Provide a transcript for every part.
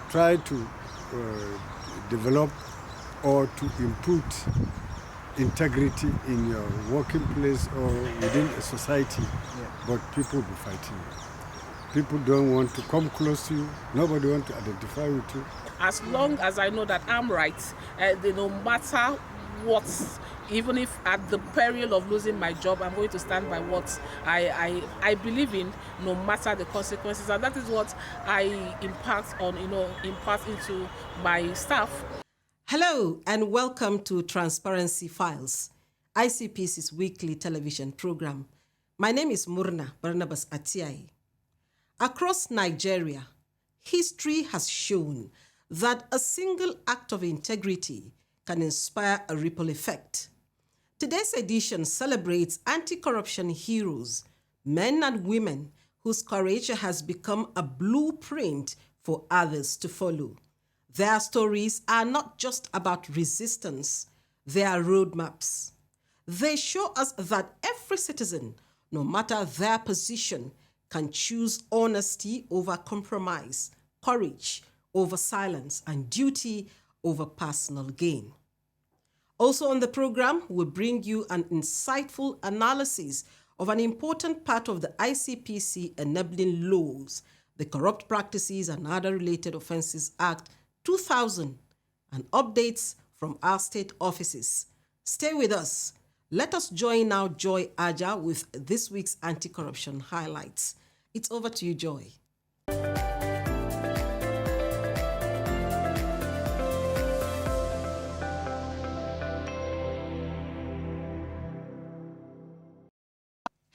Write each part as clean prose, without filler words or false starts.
try to develop or to input integrity in your working place or within a society, but people will be fighting you. People don't want to come close to you. Nobody wants to identify with you. As long as I know that I'm right, no matter what, even if at the peril of losing my job, I'm going to stand by what I believe in, no matter the consequences. And that is what I impart into my staff. Hello and welcome to Transparency Files, ICPC's weekly television program. My name is Murna Barnabas Atiai. Across Nigeria, history has shown that a single act of integrity can inspire a ripple effect. Today's edition celebrates anti-corruption heroes, men and women whose courage has become a blueprint for others to follow. Their stories are not just about resistance, they are roadmaps. They show us that every citizen, no matter their position, can choose honesty over compromise, courage over silence, and duty over personal gain. Also on the program, we bring you an insightful analysis of an important part of the ICPC enabling laws, the Corrupt Practices and Other Related Offences Act 2000, and updates from our state offices. Stay with us. Let us join now Joy Aja with this week's anti-corruption highlights. It's over to you, Joy.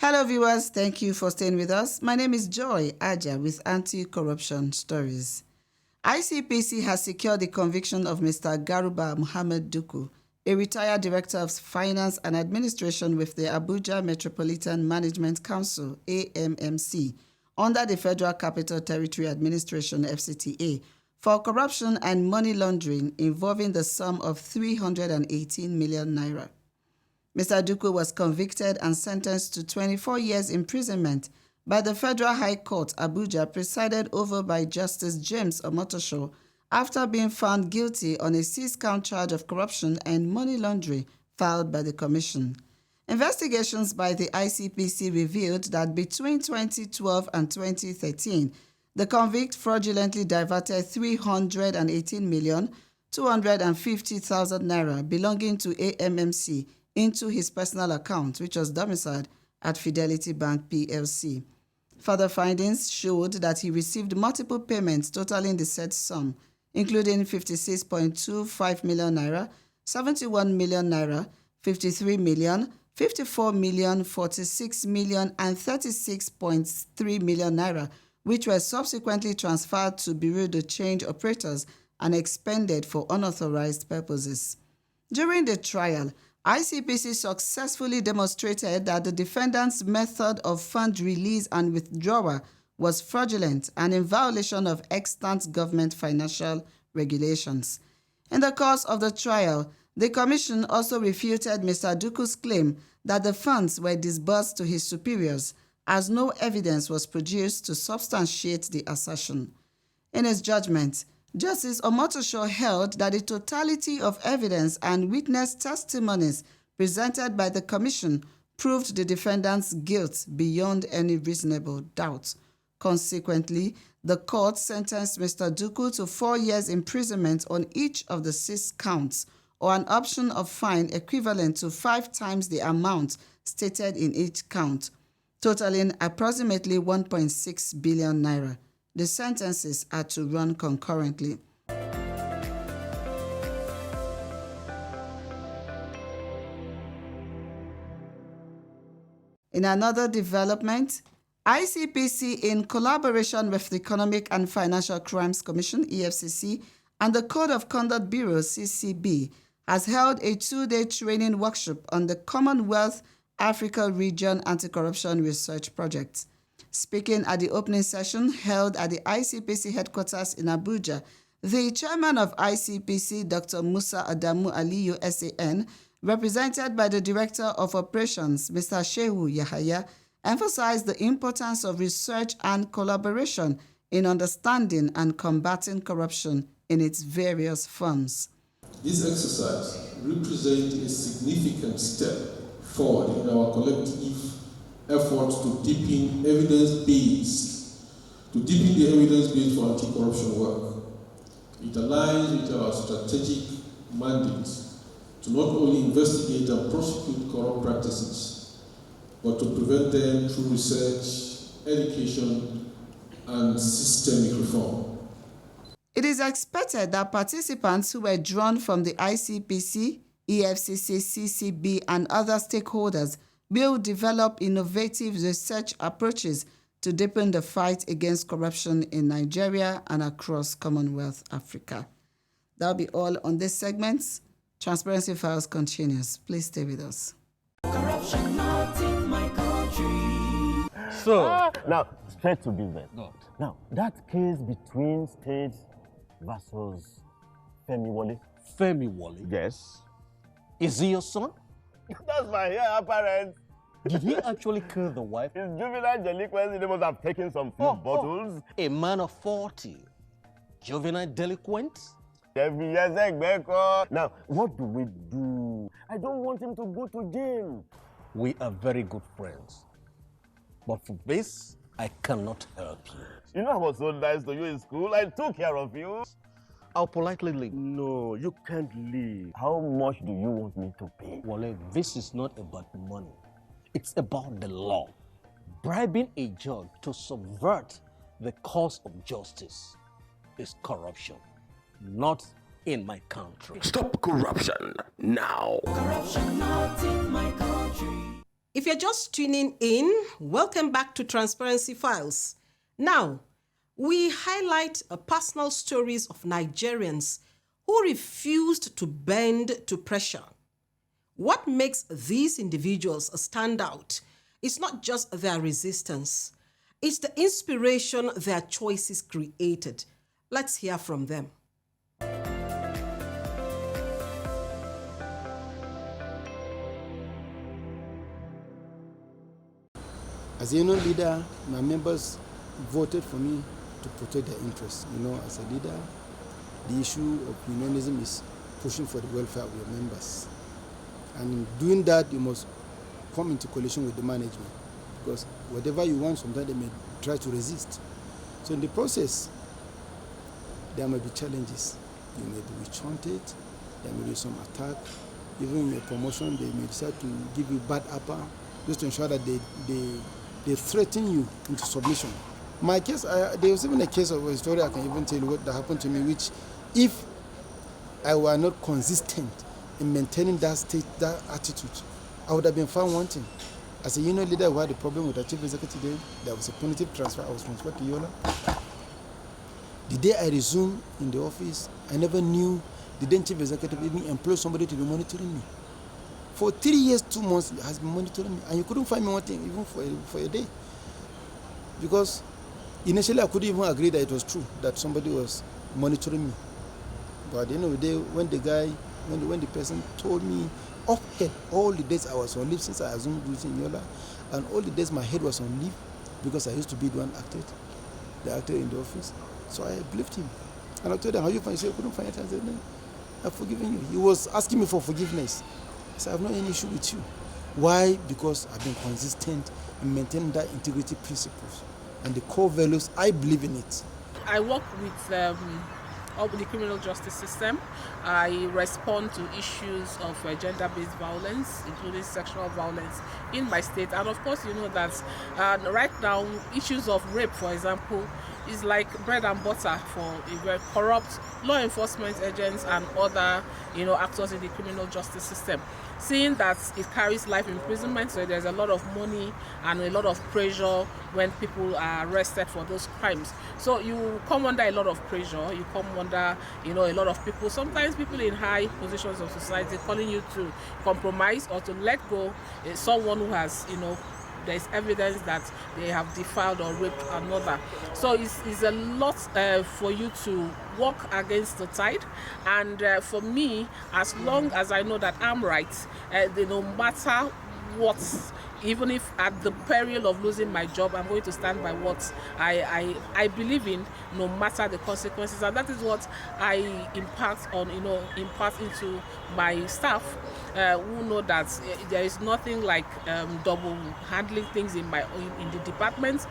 Hello viewers, thank you for staying with us. My name is Joy Aja with Anti-Corruption Stories. ICPC has secured the conviction of Mr. Garuba Muhammad Duku, a retired Director of Finance and Administration with the Abuja Metropolitan Management Council, AMMC, under the Federal Capital Territory Administration, FCTA, for corruption and money laundering involving the sum of 318 million naira. Mr. Duku was convicted and sentenced to 24 years imprisonment by the Federal High Court, Abuja, presided over by Justice James Omotosho, after being found guilty on a six-count charge of corruption and money laundering filed by the Commission. Investigations by the ICPC revealed that between 2012 and 2013, the convict fraudulently diverted 318,250,000 naira belonging to AMMC into his personal account, which was domiciled at Fidelity Bank PLC. Further findings showed that he received multiple payments totaling the said sum, including 56.25 million naira, 71 million naira, 53 million, 54 million, 46 million, and 36.3 million naira, which were subsequently transferred to Bureau de Change operators and expended for unauthorized purposes. During the trial, ICPC successfully demonstrated that the defendant's method of fund release and withdrawal was fraudulent and in violation of extant government financial regulations. In the course of the trial, the Commission also refuted Mr. Duku's claim that the funds were disbursed to his superiors, as no evidence was produced to substantiate the assertion. In his judgment, Justice Omotosho held that the totality of evidence and witness testimonies presented by the Commission proved the defendant's guilt beyond any reasonable doubt. Consequently, the court sentenced Mr. Duku to 4 years imprisonment on each of the 6 counts, or an option of fine equivalent to 5 times the amount stated in each count, totaling approximately 1.6 billion naira. The sentences are to run concurrently. In another development, ICPC, in collaboration with the Economic and Financial Crimes Commission, EFCC, and the Code of Conduct Bureau, CCB, has held a 2-day training workshop on the Commonwealth Africa Region Anti-Corruption Research Project. Speaking at the opening session held at the ICPC headquarters in Abuja, the chairman of ICPC, Dr. Musa Adamu Aliyu SAN, represented by the Director of Operations, Mr. Shehu Yahaya, emphasized the importance of research and collaboration in understanding and combating corruption in its various forms. This exercise represents a significant step forward in our collective efforts to deepen the evidence-based for anti-corruption work. It aligns with our strategic mandate to not only investigate and prosecute corrupt practices, but to prevent them through research, education, and systemic reform. It is expected that participants who were drawn from the ICPC, EFCC, CCB, and other stakeholders will develop innovative research approaches to deepen the fight against corruption in Nigeria and across Commonwealth Africa. That'll be all on this segment. Transparency Files continues. Please stay with us. Corruption not in my country. So, now, straight to business. Good. Now, that case between State versus Femi Wole. Femi Wole. Yes. Is he your son? That's my heir apparent. Did he actually kill the wife? His juvenile delinquency, they must have taken some few bottles. A man of 40. Juvenile delinquent? Now, what do we do? I don't want him to go to jail. We are very good friends. But for this, I cannot help you. You know I was so nice to you in school. I took care of you. I'll politely leave. No, you can't leave. How much do you want me to pay? Wale, this is not about money. It's about the law. Bribing a judge to subvert the cause of justice is corruption. Not in my country. Stop corruption now. Corruption not in my country. If you're just tuning in, welcome back to Transparency Files. Now, we highlight personal stories of Nigerians who refused to bend to pressure. What makes these individuals stand out is not just their resistance, it's the inspiration their choices created. Let's hear from them. As a union leader, my members voted for me to protect their interests. As a leader, the issue of unionism is pushing for the welfare of your members. And in doing that, you must come into coalition with the management, because whatever you want, sometimes they may try to resist. So in the process, there may be challenges. You may be witch-hunted, there may be some attack. Even in your promotion, they may decide to give you bad upper, just to ensure that they threaten you into submission. My case, there was even a case of a story I can even tell you what that happened to me, which if I were not consistent in maintaining that state, that attitude, I would have been found wanting. As a union leader who had a problem with the chief executive, there was a punitive transfer. I was transferred to Yola. The day I resumed in the office, I never knew the then chief executive even employed somebody to be monitoring me. For 3 years, 2 months, he has been monitoring me, and you couldn't find me one thing even for a day. Because initially I couldn't even agree that it was true that somebody was monitoring me. But at the end of the day, when the person told me off-head, all the days I was on leave since I assumed duty in Yola, and all the days my head was on leave because I used to be the one the actor in the office. So I believed him. And I told him, how you find? He said, I couldn't find it. I said, no, I've forgiven you. He was asking me for forgiveness. I said, I have no any issue with you. Why? Because I've been consistent in maintaining that integrity principles and the core values. I believe in it. I work with the criminal justice system. I respond to issues of gender-based violence, including sexual violence in my state. And of course, you know that right now, issues of rape, for example, is like bread and butter for very corrupt law enforcement agents and other, actors in the criminal justice system. Seeing that it carries life imprisonment, so there's a lot of money and a lot of pressure when people are arrested for those crimes. So you come under a lot of pressure, you come under, a lot of people, sometimes people in high positions of society calling you to compromise or to let go someone who has, there's evidence that they have defiled or raped another. So it's a lot for you to walk against the tide. And for me, as long as I know that I'm right, no matter what even if at the peril of losing my job, I'm going to stand by what I believe in, no matter the consequences. And that is what I impart into my staff, who know that there is nothing like double handling things in the department.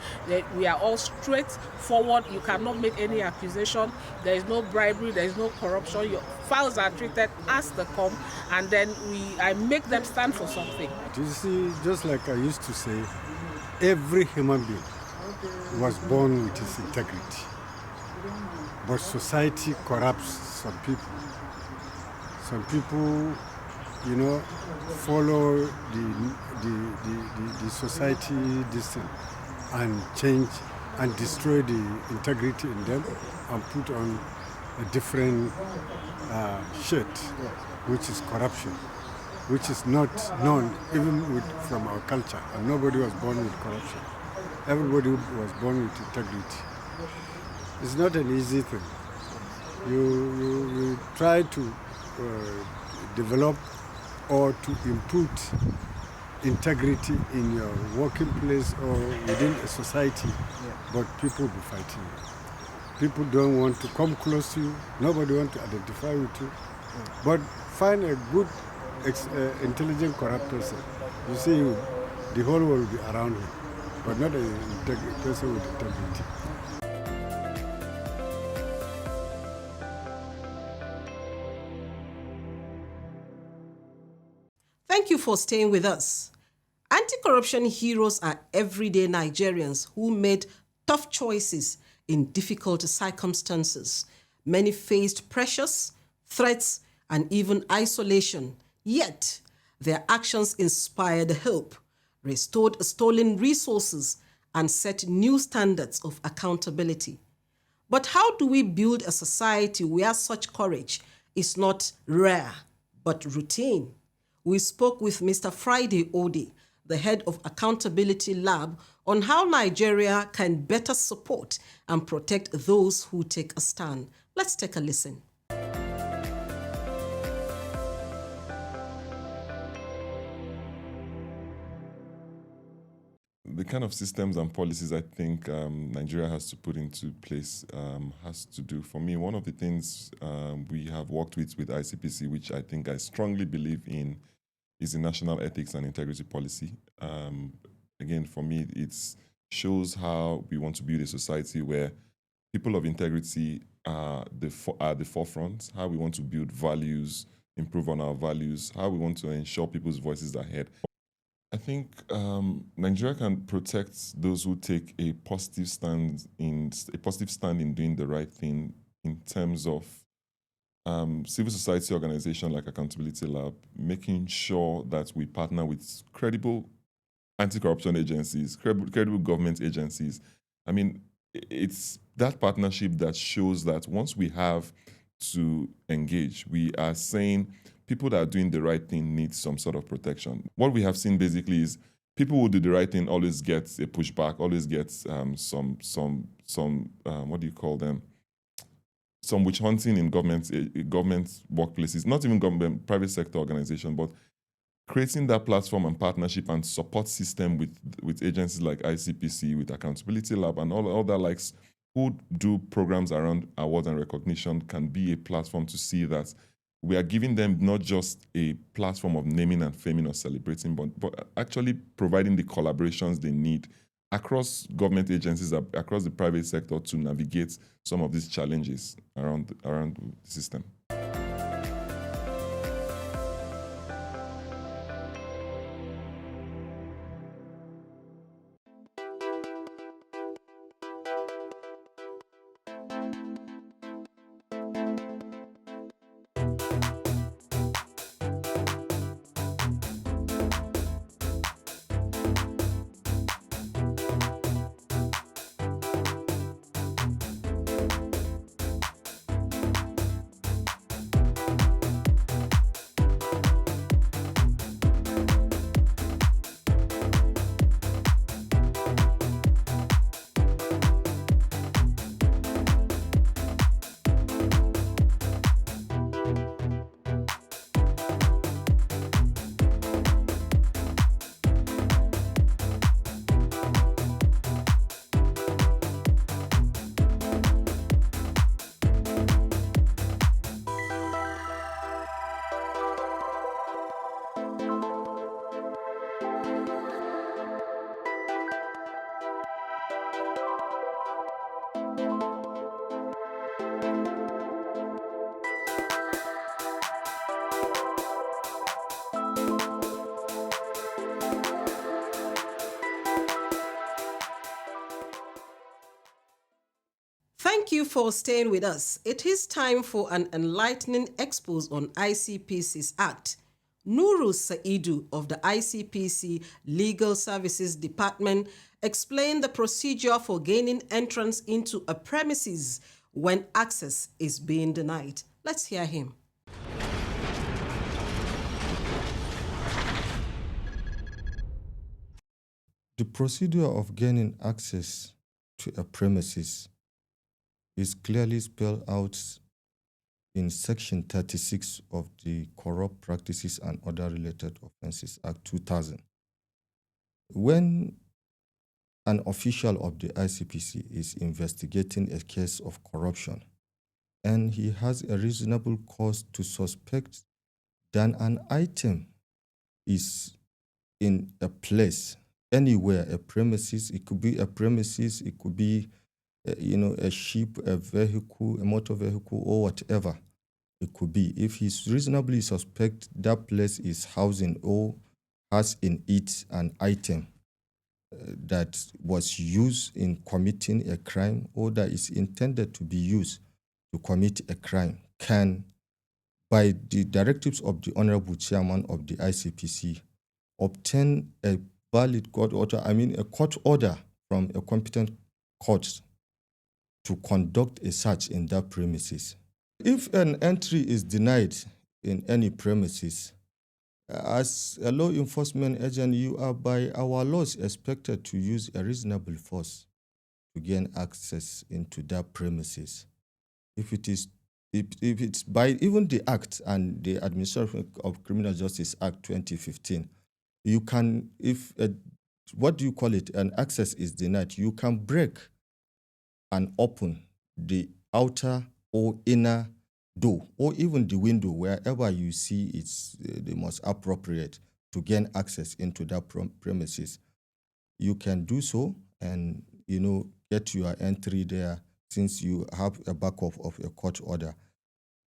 We are all straightforward. You cannot make any accusation. There is no bribery. There is no corruption. Your files are treated as they come, and then I make them stand for something. You see, just like I used to say, every human being was born with his integrity. But society corrupts some people. Some people, follow the society this thing and change and destroy the integrity in them and put on a different shit, which is corruption, which is not known even from our culture. And nobody was born with corruption. Everybody was born with integrity. It's not an easy thing. You try to develop or to input integrity in your working place or within a society, but people will be fighting you. People don't want to come close to you. Nobody wants to identify with you. But find a good, intelligent, corrupt person. You see, the whole world will be around him, but not a person with integrity. Thank you for staying with us. Anti-corruption heroes are everyday Nigerians who made tough choices in difficult circumstances. Many faced pressures, threats, and even isolation. Yet, their actions inspired hope, restored stolen resources, and set new standards of accountability. But how do we build a society where such courage is not rare, but routine? We spoke with Mr. Friday Odi, the head of Accountability Lab, on how Nigeria can better support and protect those who take a stand. Let's take a listen. The kind of systems and policies I think Nigeria has to put into place has to do, for me, one of the things we have worked with ICPC, which I think I strongly believe in, is the National Ethics and Integrity Policy. Again, for me, it shows how we want to build a society where people of integrity are the forefront, how we want to build values, improve on our values, how we want to ensure people's voices are heard. I think Nigeria can protect those who take a positive stand in doing the right thing in terms of civil society organization like Accountability Lab, making sure that we partner with credible anti-corruption agencies, credible government agencies. I mean, it's that partnership that shows that once we have to engage, we are saying people that are doing the right thing need some sort of protection. What we have seen basically is people who do the right thing always get a pushback, always get some what do you call them? Some witch hunting in government workplaces, not even government, private sector organization, but creating that platform and partnership and support system with agencies like ICPC, with Accountability Lab, and all that likes who do programs around awards and recognition can be a platform to see that we are giving them not just a platform of naming and faming or celebrating, but actually providing the collaborations they need across government agencies, across the private sector to navigate some of these challenges around the system. you for staying with us. It is time for an enlightening expose on ICPC's Act. Nuru Saidu of the ICPC Legal Services Department explained the procedure for gaining entrance into a premises when access is being denied. Let's hear him. The procedure of gaining access to a premises is clearly spelled out in Section 36 of the Corrupt Practices and Other Related Offences Act 2000. When an official of the ICPC is investigating a case of corruption and he has a reasonable cause to suspect that an item is in a place, anywhere, a premises, it could be a premises, it could be, a ship, a vehicle, a motor vehicle, or whatever it could be. If he's reasonably suspect that place is housing or has in it an item that was used in committing a crime or that is intended to be used to commit a crime, can, by the directives of the Honorable Chairman of the ICPC, obtain a valid court order, a court order from a competent court to conduct a search in that premises. If an entry is denied in any premises, as a law enforcement agent, you are by our laws expected to use a reasonable force to gain access into that premises. If it's by even the Act and the Administration of Criminal Justice Act 2015, you can, if an access is denied, you can break and open the outer or inner door, or even the window, wherever you see it's the most appropriate to gain access into that premises. You can do so and, get your entry there since you have a backup of a court order.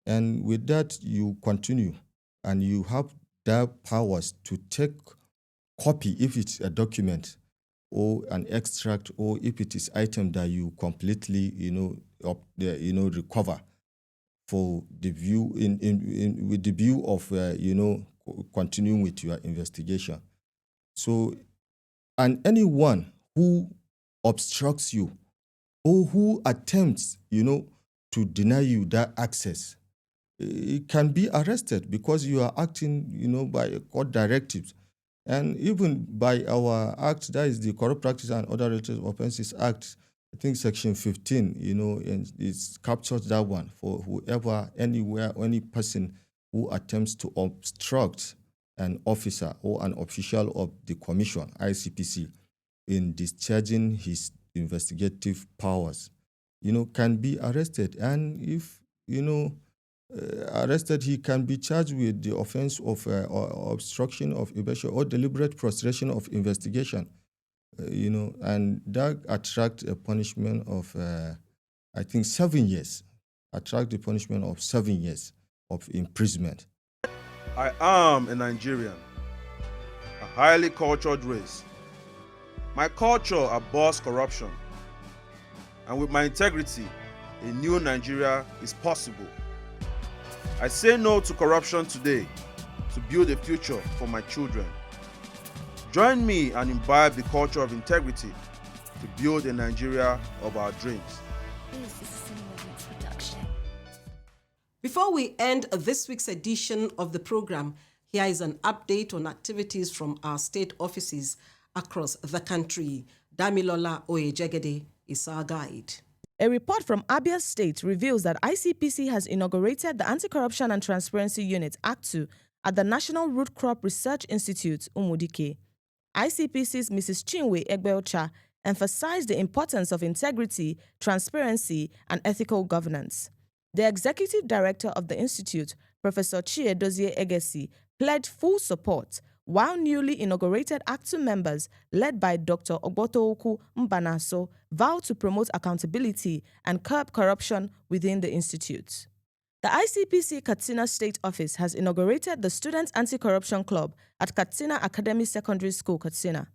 And with that, you continue and you have the powers to take copy if it's a document or an extract, or if it is item that you completely, recover for the view with the view of, continuing with your investigation. So, and anyone who obstructs you or who attempts, to deny you that access, it can be arrested because you are acting, by court directives. And even by our act, that is the Corrupt Practices and Other Related Offences Act, I think Section 15, and it's captured that one for whoever, anywhere, any person who attempts to obstruct an officer or an official of the Commission, ICPC, in discharging his investigative powers, can be arrested. And if, arrested, he can be charged with the offense of obstruction of investigation or deliberate prostration of investigation, and that attract a punishment of, I think, 7 years. Attract the punishment of 7 years of imprisonment. I am a Nigerian, a highly cultured race. My culture abhors corruption, and with my integrity, a new Nigeria is possible. I say no to corruption today to build a future for my children. Join me and imbibe the culture of integrity to build a Nigeria of our dreams. Before we end this week's edition of the program, here is an update on activities from our state offices across the country. Damilola Oyejegede is our guide. A report from Abia State reveals that ICPC has inaugurated the Anti-Corruption and Transparency Unit Act 2 at the National Root Crop Research Institute, Umudike. ICPC's Mrs. Chinwe Egbeocha emphasized the importance of integrity, transparency, and ethical governance. The executive director of the institute, Professor Chiedozie Egesi, pledged full support, while newly inaugurated Act 2 members, led by Dr. Ogbotooku Mbanaso, vowed to promote accountability and curb corruption within the institute. The ICPC Katsina State Office has inaugurated the Student Anti-Corruption Club at Katsina Academy Secondary School, Katsina.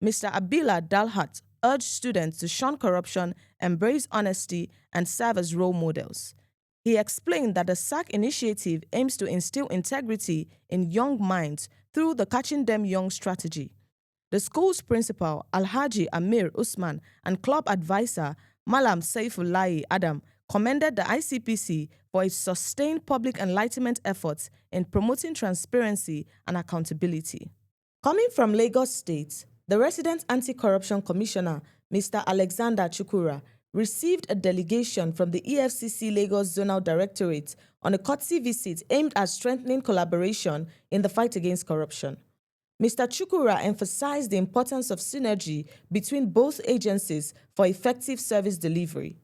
Mr. Abila Dalhat, urged students to shun corruption, embrace honesty, and serve as role models. He explained that the SAC initiative aims to instill integrity in young minds through the Catching Them Young strategy. The school's principal, Alhaji Amir Usman, and club advisor, Malam Saifullahi Adam, commended the ICPC for its sustained public enlightenment efforts in promoting transparency and accountability. Coming from Lagos State, the resident anti-corruption commissioner, Mr. Alexander Chukura, received a delegation from the EFCC Lagos Zonal Directorate on a courtesy visit aimed at strengthening collaboration in the fight against corruption. Mr. Chukura emphasized the importance of synergy between both agencies for effective service delivery.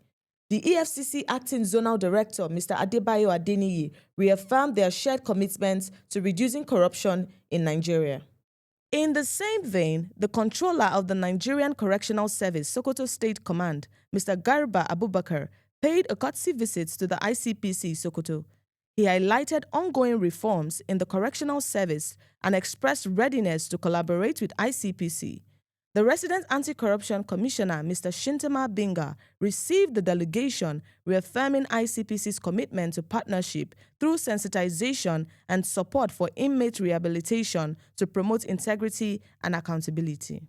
The EFCC Acting Zonal Director, Mr. Adebayo Adeniyi, reaffirmed their shared commitment to reducing corruption in Nigeria. In the same vein, the controller of the Nigerian Correctional Service, Sokoto State Command, Mr. Garba Abubakar, paid a courtesy visit to the ICPC Sokoto. He highlighted ongoing reforms in the correctional service and expressed readiness to collaborate with ICPC. The resident anti-corruption commissioner, Mr. Shintama Binga, received the delegation, reaffirming ICPC's commitment to partnership through sensitization and support for inmate rehabilitation to promote integrity and accountability.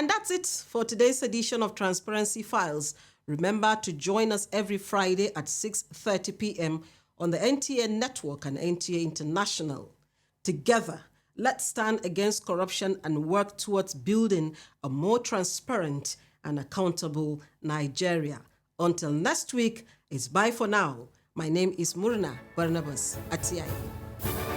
And that's it for today's edition of Transparency Files. Remember to join us every Friday at 6:30 p.m. on the NTA Network and NTA International. Together, let's stand against corruption and work towards building a more transparent and accountable Nigeria. Until next week, it's bye for now. My name is Murna Barnabas Atiai.